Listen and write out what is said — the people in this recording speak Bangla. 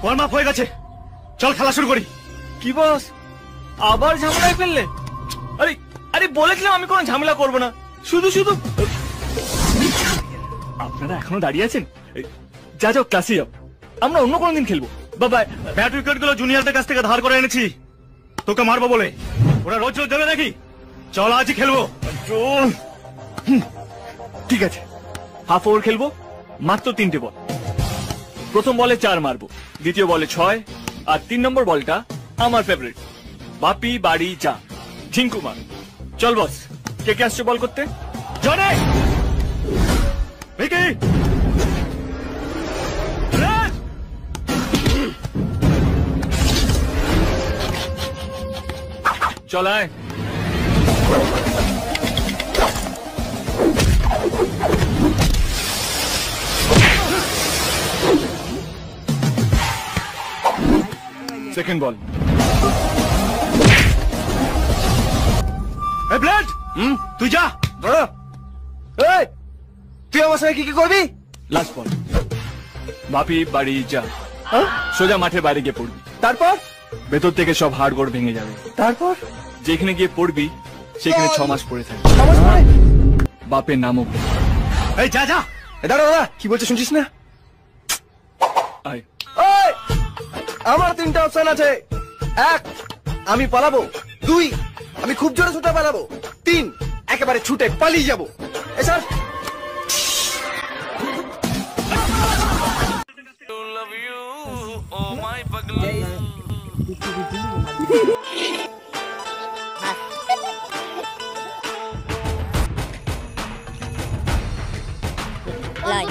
ওয়ার্ম আপ হয়ে গেছে, চল খেলা শুরু করি। কি বস, আবার ঝামেলায় ফেললে? আরে আরে বলেছিলাম আমি কোনো ঝামেলা করবো না, শুধু শুধু। আপনারা এখনো দাঁড়িয়ে আছেন? যা যাও, ক্লাসে যাও, আমরা অন্য কোনো দিন খেলবো। বাবাই। ব্যাট উইকেট গুলো জুনিয়রদের কাছ থেকে ধার করে এনেছি, তোকে মারবো বলে। ওরা রোজ রোজ দেবে নাকি? চল আজই খেলবো। ঠিক আছে, হাফ ওভার খেলবো, মাত্র 3টে বল। প্রথম বলে 4 মারবো, দ্বিতীয় বলে 6, আর 3 নম্বর বলটা আমার ফেভারিট, বাপি বাড়ি যা, ঝিঙ্কু মার। চল বস, কে কে আসছে বল করতে? জনি, ভিকি, রাজ। চল আয়। সেকেন্ড বল। ব্লেড, তুই যা। তুই আমার সঙ্গে কি কি করবি? লাস্ট বল, বাপি বাড়ি যা, সোজা মাঠের বাইরে গিয়ে পড়বি। তারপর? ভেতর থেকে সব হাড়গোড় ভেঙে যাবে। তারপর? যেখানে গিয়ে পড়বি সেখানে 6 মাস পড়ে থাকবে। বাপের নামও বল। এই যা যা। দাঁড়া দাঁড়া, কি বলছে শুনছিস না? আয়। আমার 3টা অপশন আছে। 1, আমি পালাবো। 2, আমি খুব জোরে ছুটে পালাবো। 3, একেবারে ছুটে পালিয়ে যাবো। Sir, Line.